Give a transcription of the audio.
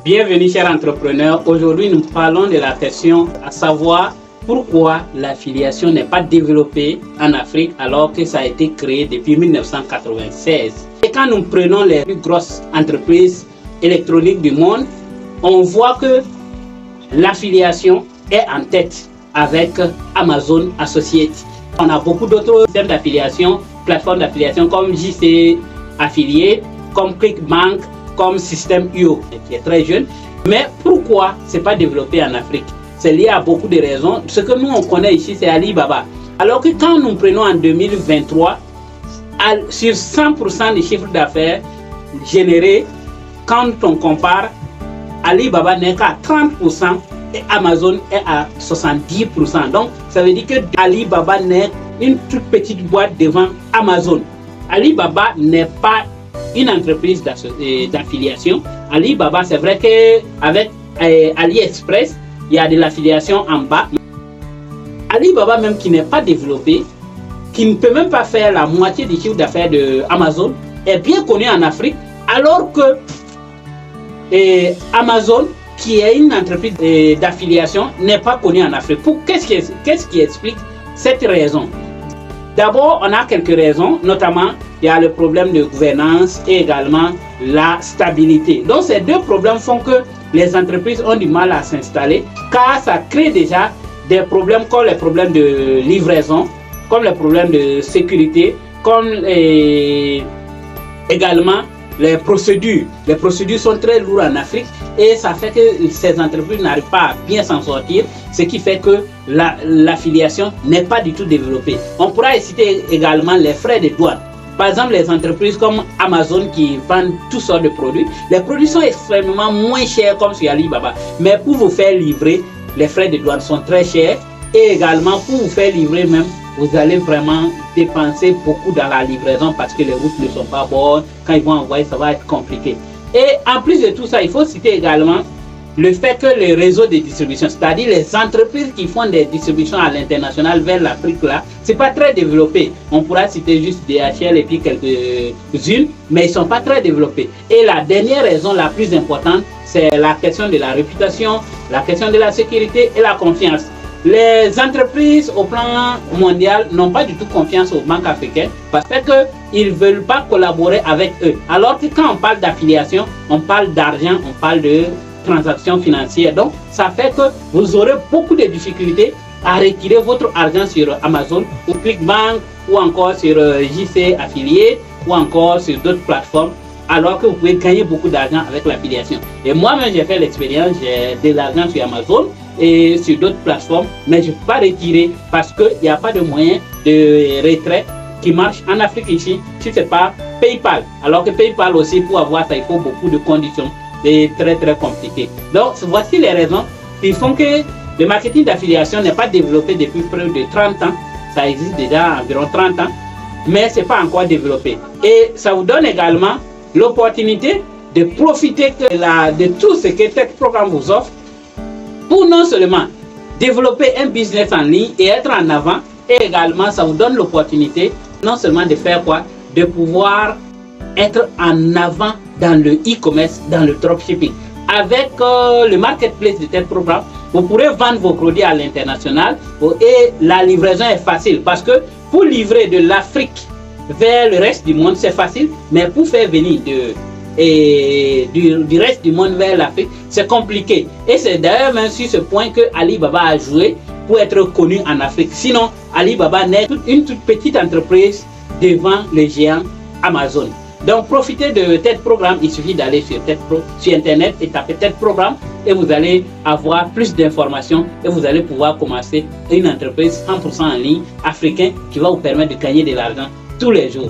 Bienvenue chers entrepreneurs, aujourd'hui nous parlons de la question à savoir pourquoi l'affiliation n'est pas développée en Afrique alors que ça a été créé depuis 1996. Et quand nous prenons les plus grosses entreprises électroniques du monde, on voit que l'affiliation est en tête avec Amazon Associates. On a beaucoup d'autres systèmes d'affiliation, plateformes d'affiliation comme JC Affiliate, comme ClickBank, comme System.io qui est très jeune. Mais pourquoi ce n'est pas développé en Afrique? C'est lié à beaucoup de raisons. Ce que nous on connaît ici, c'est Alibaba. Alors que quand nous prenons en 2023, sur 100% des chiffres d'affaires générés, quand on compare, Alibaba n'est qu'à 30% et Amazon est à 70%. Donc, ça veut dire que Alibaba n'est une toute petite boîte devant Amazon. Alibaba n'est pas une entreprise d'affiliation. Alibaba, c'est vrai qu'avec AliExpress, il y a de l'affiliation en bas. Alibaba même qui n'est pas développé, qui ne peut même pas faire la moitié du chiffre d'affaires de Amazon, est bien connu en Afrique, alors que Amazon, qui est une entreprise d'affiliation, n'est pas connue en Afrique. Qu'est-ce qui explique cette raison? D'abord, on a quelques raisons, notamment il y a le problème de gouvernance et également la stabilité. Donc ces deux problèmes font que les entreprises ont du mal à s'installer, car ça crée déjà des problèmes comme les problèmes de livraison, comme les problèmes de sécurité, comme également les procédures. Les procédures sont très lourdes en Afrique et ça fait que ces entreprises n'arrivent pas à bien s'en sortir, ce qui fait que l'affiliation n'est pas du tout développée. On pourra citer également les frais de douane. Par exemple, les entreprises comme Amazon qui vendent toutes sortes de produits, les produits sont extrêmement moins chers comme sur Alibaba. Mais pour vous faire livrer, les frais de douane sont très chers. Et également, pour vous faire livrer même, vous allez vraiment dépenser beaucoup dans la livraison parce que les routes ne sont pas bonnes. Quand ils vont envoyer, ça va être compliqué. Et en plus de tout ça, il faut citer également le fait que les réseaux de distribution, c'est-à-dire les entreprises qui font des distributions à l'international vers l'Afrique, là, c'est pas très développé. On pourra citer juste DHL et puis quelques-unes, mais ils sont pas très développés. Et la dernière raison, la plus importante, c'est la question de la réputation, la question de la sécurité et la confiance. Les entreprises au plan mondial n'ont pas du tout confiance aux banques africaines parce qu'ils ne veulent pas collaborer avec eux. Alors que quand on parle d'affiliation, on parle d'argent, on parle de transactions financières. Donc, ça fait que vous aurez beaucoup de difficultés à retirer votre argent sur Amazon ou ClickBank ou encore sur JC Affiliate ou encore sur d'autres plateformes, alors que vous pouvez gagner beaucoup d'argent avec l'affiliation. Et moi-même, j'ai fait l'expérience, j'ai de l'argent sur Amazon et sur d'autres plateformes, mais je ne peux pas retirer parce qu'il n'y a pas de moyen de retrait qui marche en Afrique ici, si ce n'est pas PayPal. Alors que PayPal aussi, pour avoir ça, il faut beaucoup de conditions. C'est très compliqué. Donc voici les raisons qui font que le marketing d'affiliation n'est pas développé depuis près de 30 ans. Ça existe déjà environ 30 ans, mais ce n'est pas encore développé. Et ça vous donne également l'opportunité de profiter de tout ce que Tech Programme vous offre pour non seulement développer un business en ligne et être en avant, et également ça vous donne l'opportunité non seulement de faire quoi, de pouvoir être en avant dans le e-commerce, dans le dropshipping. Avec le marketplace de Tech Programme, vous pourrez vendre vos produits à l'international et la livraison est facile parce que pour livrer de l'Afrique vers le reste du monde, c'est facile, mais pour faire venir du reste du monde vers l'Afrique, c'est compliqué. Et c'est d'ailleurs même sur ce point que Alibaba a joué pour être connu en Afrique. Sinon, Alibaba n'est une toute petite entreprise devant les géants Amazon. Donc profitez de Tech Programme, il suffit d'aller sur Internet et taper Tech Programme et vous allez avoir plus d'informations et vous allez pouvoir commencer une entreprise 100% en ligne africaine qui va vous permettre de gagner de l'argent tous les jours.